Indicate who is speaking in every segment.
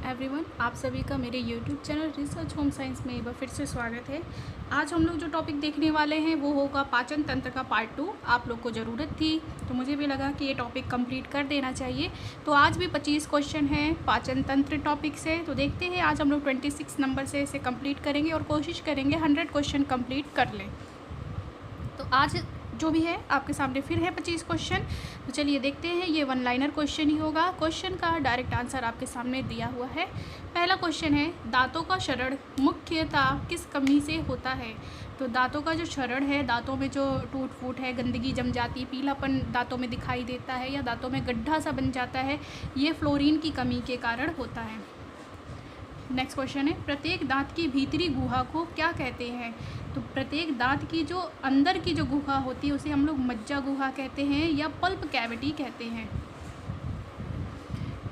Speaker 1: Everyone, आप सभी का मेरे YouTube channel research home science में एक बार फिर से स्वागत है। आज हम लोग जो टॉपिक देखने वाले हैं वो होगा पाचन तंत्र का पार्ट 2। आप लोग को ज़रूरत थी तो मुझे भी लगा कि ये टॉपिक कंप्लीट कर देना चाहिए। तो आज भी 25 क्वेश्चन हैं पाचन तंत्र टॉपिक से। तो देखते हैं आज हम लोग 26 नंबर से इसे कंप्लीट करेंगे और कोशिश करेंगे 100 क्वेश्चन कंप्लीट कर लें। तो आज जो भी है आपके सामने फिर है 25 क्वेश्चन। तो चलिए देखते हैं। ये वन लाइनर क्वेश्चन ही होगा। क्वेश्चन का डायरेक्ट आंसर आपके सामने दिया हुआ है। पहला क्वेश्चन है, दांतों का क्षरण मुख्यतः किस कमी से होता है? तो दांतों का जो क्षरण है, दांतों में जो टूट फूट है, गंदगी जम जाती है, पीलापन दांतों में दिखाई देता है या दांतों में गड्ढा सा बन जाता है, ये फ्लोरीन की कमी के कारण होता है। नेक्स्ट क्वेश्चन है, प्रत्येक दांत की भीतरी गुहा को क्या कहते हैं? तो प्रत्येक दांत की जो अंदर की जो गुहा होती है उसे हम लोग मज्जा गुहा कहते हैं या पल्प कैविटी कहते हैं।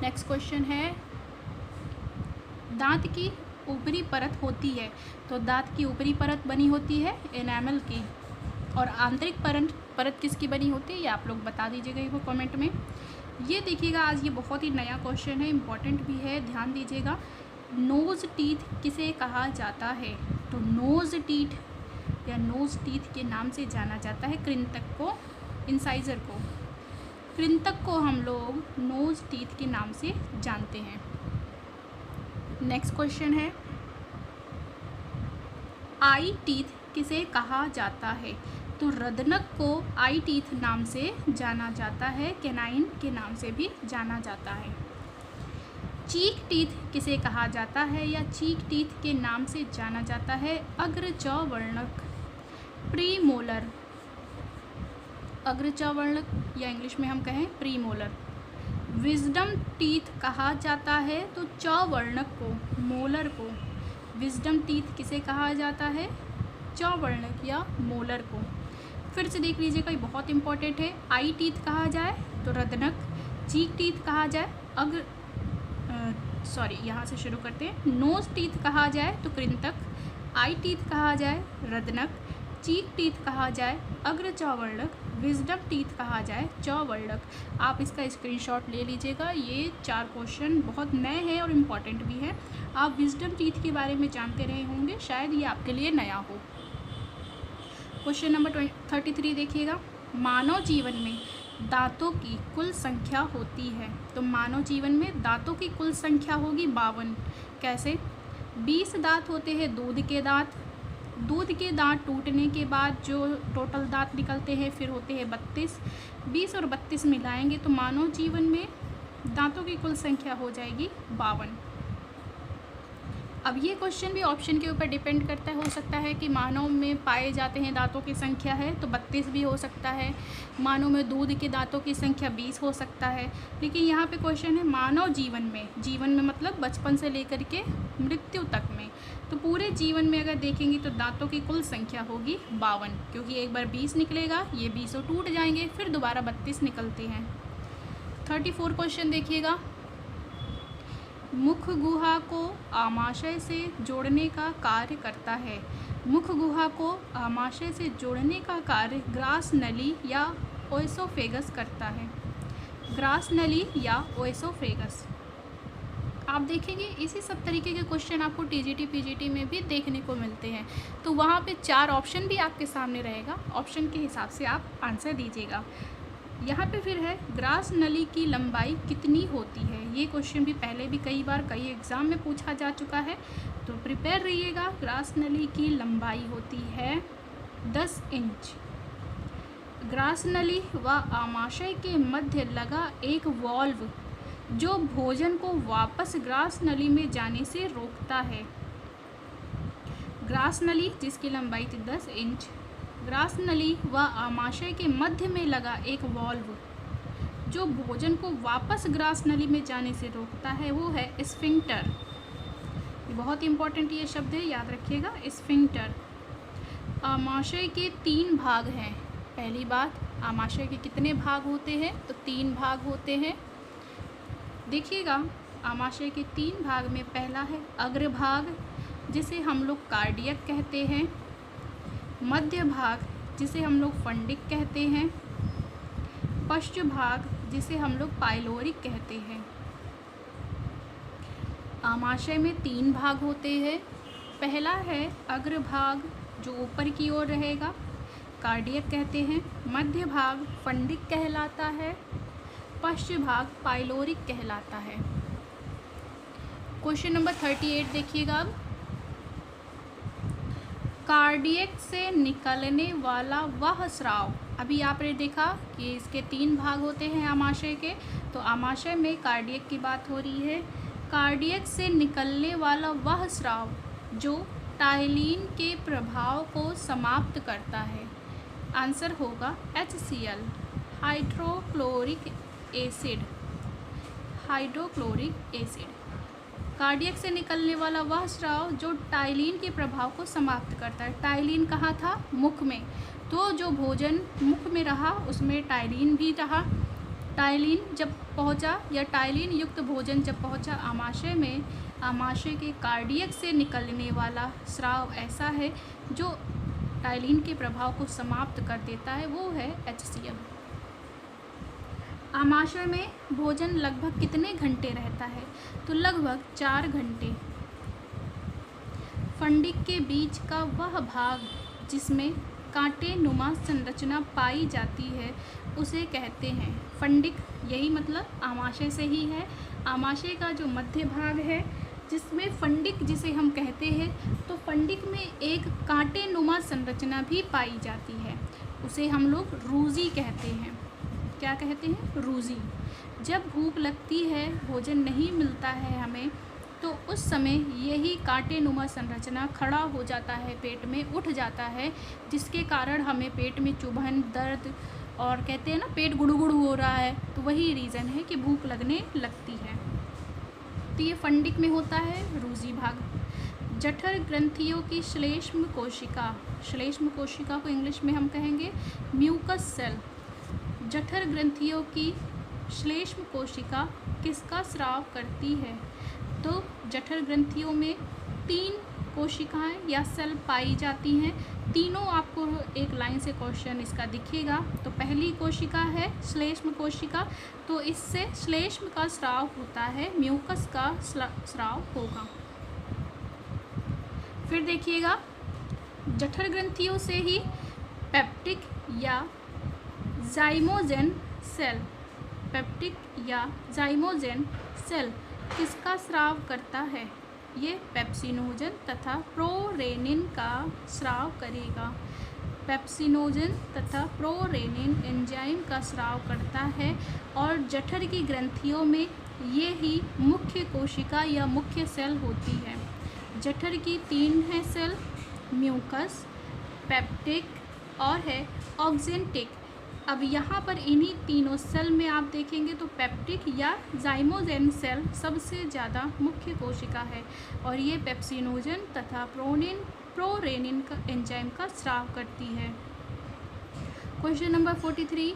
Speaker 1: नेक्स्ट क्वेश्चन है, दांत की ऊपरी परत होती है। तो दांत की ऊपरी परत बनी होती है एनामल की, और आंतरिक परत किसकी बनी होती है ये आप लोग बता दीजिएगा वो कमेंट में। ये देखिएगा, आज ये बहुत ही नया क्वेश्चन है, इम्पॉर्टेंट भी है, ध्यान दीजिएगा। नोज़ टीथ किसे कहा जाता है? तो नोज़ टीथ या नोज़ टीथ के नाम से जाना जाता है कृंतक को, इंसाइजर को। कृंतक को हम लोग नोज़ टीथ के नाम से जानते हैं। नेक्स्ट क्वेश्चन है, आई टीथ किसे कहा जाता है? तो रदनक को आई टीथ नाम से जाना जाता है, कैनाइन के नाम से भी जाना जाता है। चीक टीथ किसे कहा जाता है या चीक टीथ के नाम से जाना जाता है? अग्रचवर्णक, प्रीमोलर, अग्रचवर्णक या इंग्लिश में हम कहें प्रीमोलर। विजडम टीथ कहा जाता है तो चवर्णक को, मोलर को। विजडम टीथ किसे कहा जाता है? चवर्णक या मोलर को। फिर से देख लीजिएगा, ये बहुत इंपॉर्टेंट है। आई टीथ कहा जाए तो रदनक, चीक टीथ कहा जाए यहाँ से शुरू करते हैं। नोज टीथ कहा जाए तो कृंतक, आई टीथ कहा जाए रदनक, चीक टीथ कहा जाए अग्रचवर्णक, विजडम टीथ कहा जाए चवर्णक। आप इसका स्क्रीनशॉट ले लीजिएगा। ये 4 क्वेश्चन बहुत नए हैं और इम्पॉर्टेंट भी हैं। आप विजडम टीथ के बारे में जानते रहे होंगे, शायद ये आपके लिए नया हो। क्वेश्चन नंबर 33 देखिएगा, मानव जीवन में दांतों की कुल संख्या होती है। तो मानव जीवन में दांतों की कुल संख्या होगी 52। कैसे? 20 दांत होते हैं दूध के दांत। दूध के दांत टूटने के बाद जो टोटल दांत निकलते हैं फिर होते हैं 32। 20 और 32 मिलाएंगे तो मानव जीवन में दांतों की कुल संख्या हो जाएगी 52। अब ये क्वेश्चन भी ऑप्शन के ऊपर डिपेंड करता है। हो सकता है कि मानव में पाए जाते हैं दांतों की संख्या है तो 32 भी हो सकता है, मानव में दूध के दांतों की संख्या 20 हो सकता है। लेकिन यहाँ पे क्वेश्चन है मानव जीवन में, जीवन में मतलब बचपन से लेकर के मृत्यु तक में। तो पूरे जीवन में अगर देखेंगे तो दांतों की कुल संख्या होगी 52, क्योंकि एक बार 20 निकलेगा, ये 20 टूट जाएंगे, फिर दोबारा 32 निकलते हैं। 34 क्वेश्चन देखिएगा, मुख गुहा को आमाशय से जोड़ने का कार्य करता है। मुख गुहा को आमाशय से जोड़ने का कार्य ग्रास नली या ओएसोफेगस करता है। ग्रास नली या ओएसोफेगस। आप देखेंगे इसी सब तरीके के क्वेश्चन आपको टीजीटी पीजीटी में भी देखने को मिलते हैं। तो वहाँ पे 4 ऑप्शन भी आपके सामने रहेगा, ऑप्शन के हिसाब से आप आंसर दीजिएगा। यहाँ पे फिर है, ग्रास नली की लंबाई कितनी होती है? ये क्वेश्चन भी पहले भी कई बार कई एग्ज़ाम में पूछा जा चुका है, तो प्रिपेयर रहिएगा। ग्रास नली की लंबाई होती है 10 इंच। ग्रास नली व आमाशय के मध्य लगा एक वॉल्व जो भोजन को वापस ग्रास नली में जाने से रोकता है। ग्रास नली जिसकी लंबाई थी 10 इंच, ग्रास नली व आमाशय के मध्य में लगा एक वॉल्व जो भोजन को वापस ग्रास नली में जाने से रोकता है, वो है स्फिंक्टर। ये बहुत इंपॉर्टेंट ये शब्द है, याद रखिएगा, स्फिंक्टर। आमाशय के 3 भाग हैं। पहली बात, आमाशय के कितने भाग होते हैं? तो 3 भाग होते हैं। देखिएगा, आमाशय के 3 भाग में पहला है अग्रभाग जिसे हम लोग कार्डियक कहते हैं, मध्य भाग जिसे हम लोग फंडिक कहते हैं, पश्च भाग जिसे हम लोग पाइलोरिक कहते हैं। आमाशय में 3 भाग होते हैं। पहला है अग्रभाग जो ऊपर की ओर रहेगा, कार्डियक कहते हैं। मध्य भाग फंडिक कहलाता है। पश्चिम भाग पाइलोरिक कहलाता है। क्वेश्चन नंबर 38 देखिएगा अब। कार्डियक से निकलने वाला वह स्राव, अभी आपने देखा कि इसके 3 भाग होते हैं आमाशय के, तो आमाशय में कार्डियक की बात हो रही है। कार्डियक से निकलने वाला वह स्राव जो टाइलिन के प्रभाव को समाप्त करता है, आंसर होगा HCl, hydrochloric acid. Hydrochloric acid cardiac से निकलने वाला वह स्राव जो टाइलिन के प्रभाव को समाप्त करता है। टाइलिन कहाँ था? मुख में। तो जो भोजन मुख में रहा उसमें टाइलिन भी रहा। टाइलिन जब पहुँचा या टाइलिन युक्त भोजन जब पहुँचा आमाशय में, आमाशय के कार्डियक से निकलने वाला स्राव ऐसा है जो टाइलिन के प्रभाव को समाप्त कर देता है, वो है HCl। आमाशय में भोजन लगभग कितने घंटे रहता है? तो लगभग 4 घंटे। फंडिक के बीच का वह भाग जिसमें कांटे नुमा संरचना पाई जाती है उसे कहते हैं फंडिक। यही मतलब आमाशय से ही है। आमाशय का जो मध्य भाग है जिसमें फंडिक जिसे हम कहते हैं, तो फंडिक में एक कांटे नुमा संरचना भी पाई जाती है, उसे हम लोग रूजी कहते हैं। क्या कहते हैं? रूजी। जब भूख लगती है, भोजन नहीं मिलता है हमें, तो उस समय यही कांटे नुमा संरचना खड़ा हो जाता है, पेट में उठ जाता है, जिसके कारण हमें पेट में चुभन, दर्द और कहते हैं ना पेट गुड़गुड़ हो रहा है, तो वही रीज़न है कि भूख लगने लगती है। तो ये फंडिक में होता है रूजी भाग। जठर ग्रंथियों की श्लेष्म कोशिका, श्लेष्म कोशिका को इंग्लिश में हम कहेंगे म्यूकस सेल। जठर ग्रंथियों की श्लेष्म कोशिका किसका स्राव करती है? तो जठर ग्रंथियों में 3 कोशिकाएं या सेल पाई जाती हैं। तीनों आपको एक लाइन से क्वेश्चन इसका दिखेगा। तो पहली कोशिका है श्लेष्म कोशिका, तो इससे श्लेष्म का स्राव होता है, म्यूकस का स्राव होगा। फिर देखिएगा, जठर ग्रंथियों से ही पेप्टिक या जाइमोजेन सेल, पेप्टिक या जाइमोजेन सेल किसका स्राव करता है? ये पेप्सिनोजन तथा प्रोरेनिन का स्राव करेगा। पेप्सिनोजन तथा प्रोरेनिन एंजाइम का स्राव करता है और जठर की ग्रंथियों में ये ही मुख्य कोशिका या मुख्य सेल होती है। जठर की 3 है सेल, म्यूकस, पेप्टिक और है ऑक्जेंटिक। अब यहाँ पर इन्हीं तीनों सेल में आप देखेंगे तो पेप्टिक या जाइमोजेन सेल सबसे ज़्यादा मुख्य कोशिका है और ये पेप्सिनोजन तथा प्रोरेनिन का एंजाइम का स्राव करती है। क्वेश्चन नंबर 43,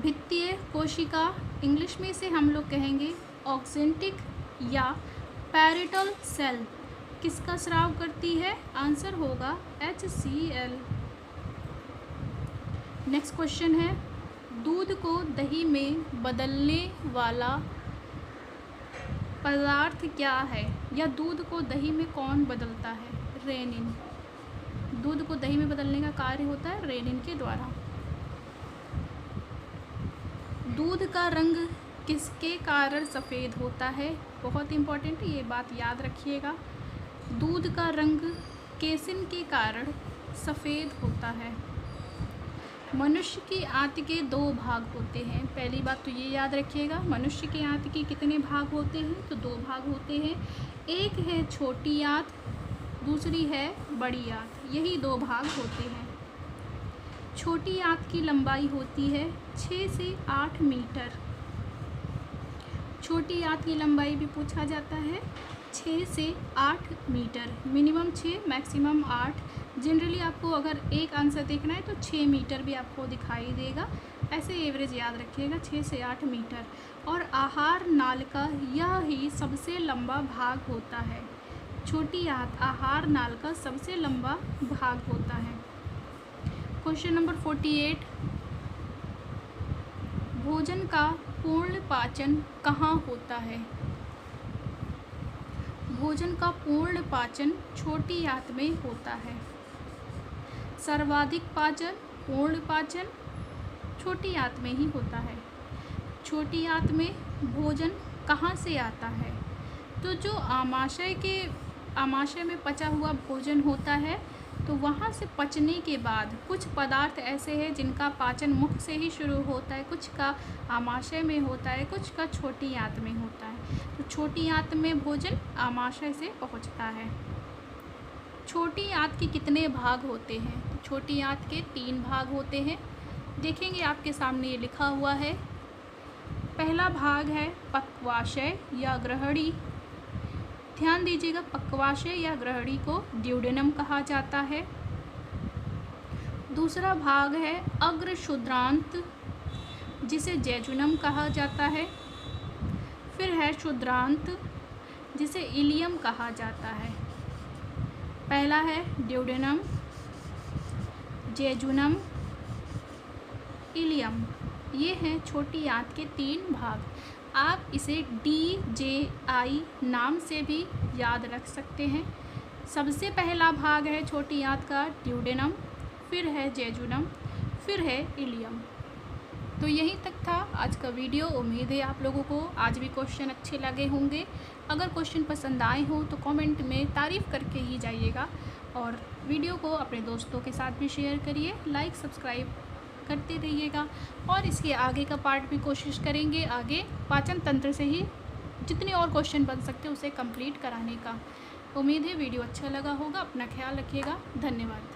Speaker 1: भित्तीय कोशिका इंग्लिश में से हम लोग कहेंगे ऑक्जेंटिक या पैरेटल सेल किसका स्राव करती है? आंसर होगा HCl। नेक्स्ट क्वेश्चन है, दूध को दही में बदलने वाला पदार्थ क्या है? या दूध को दही में कौन बदलता है? रेनिन। दूध को दही में बदलने का कार्य होता है रेनिन के द्वारा। दूध का रंग किसके कारण सफ़ेद होता है? बहुत इम्पोर्टेंट, ये बात याद रखिएगा। दूध का रंग केसिन के कारण सफ़ेद होता है। मनुष्य की आंत के 2 भाग होते हैं। पहली बात तो ये याद रखिएगा, मनुष्य की आंत के कितने भाग होते हैं? तो 2 भाग होते हैं। एक है छोटी आंत, दूसरी है बड़ी आंत। यही 2 भाग होते हैं। छोटी आंत की लंबाई होती है 6 से 8 मीटर। छोटी आंत की लंबाई भी पूछा जाता है 6 से 8 मीटर, मिनिमम 6 मैक्सिमम 8। जनरली आपको अगर एक आंसर देखना है तो 6 मीटर भी आपको दिखाई देगा, ऐसे एवरेज याद रखिएगा 6 से 8 मीटर। और आहार नाल का यह ही सबसे लंबा भाग होता है। छोटी आंत आहार नाल का सबसे लंबा भाग होता है। क्वेश्चन नंबर 48, भोजन का पूर्ण पाचन कहाँ होता है? भोजन का पूर्ण पाचन छोटी आंत में होता है। सर्वाधिक पाचन, पूर्ण पाचन छोटी आंत में ही होता है। छोटी आंत में भोजन कहाँ से आता है? तो जो आमाशय में पचा हुआ भोजन होता है, तो वहाँ से पचने के बाद कुछ पदार्थ ऐसे हैं जिनका पाचन मुख से ही शुरू होता है, कुछ का आमाशय में होता है, कुछ का छोटी आंत में होता है। तो छोटी आंत में भोजन आमाशय से पहुँचता है। छोटी आंत के कितने भाग होते हैं? तो छोटी आंत के 3 भाग होते हैं। देखेंगे आपके सामने ये लिखा हुआ है। पहला भाग है पक्वाशय या ग्रहणी। ध्यान दीजिएगा, पक्वाशय या ग्रहणी को ड्यूडेनम कहा जाता है। दूसरा भाग है अग्र क्षुद्रांत, जिसे जेजुनम कहा जाता है। फिर है क्षुद्रांत, जिसे इलियम कहा जाता है। पहला है ड्यूडेनम, जेजुनम, इलियम। ये हैं छोटी आंत के 3 भाग। आप इसे DJI नाम से भी याद रख सकते हैं। सबसे पहला भाग है छोटी आंत का ड्यूडेनम, फिर है जेजुनम, फिर है इलियम। तो यहीं तक था आज का वीडियो। उम्मीद है आप लोगों को आज भी क्वेश्चन अच्छे लगे होंगे। अगर क्वेश्चन पसंद आए हों तो कमेंट में तारीफ़ करके ही जाइएगा, और वीडियो को अपने दोस्तों के साथ भी शेयर करिए, लाइक सब्सक्राइब करते रहिएगा। और इसके आगे का पार्ट भी कोशिश करेंगे आगे पाचन तंत्र से ही जितने और क्वेश्चन बन सकते हैं उसे कंप्लीट कराने का। उम्मीद है वीडियो अच्छा लगा होगा। अपना ख्याल रखिएगा। धन्यवाद।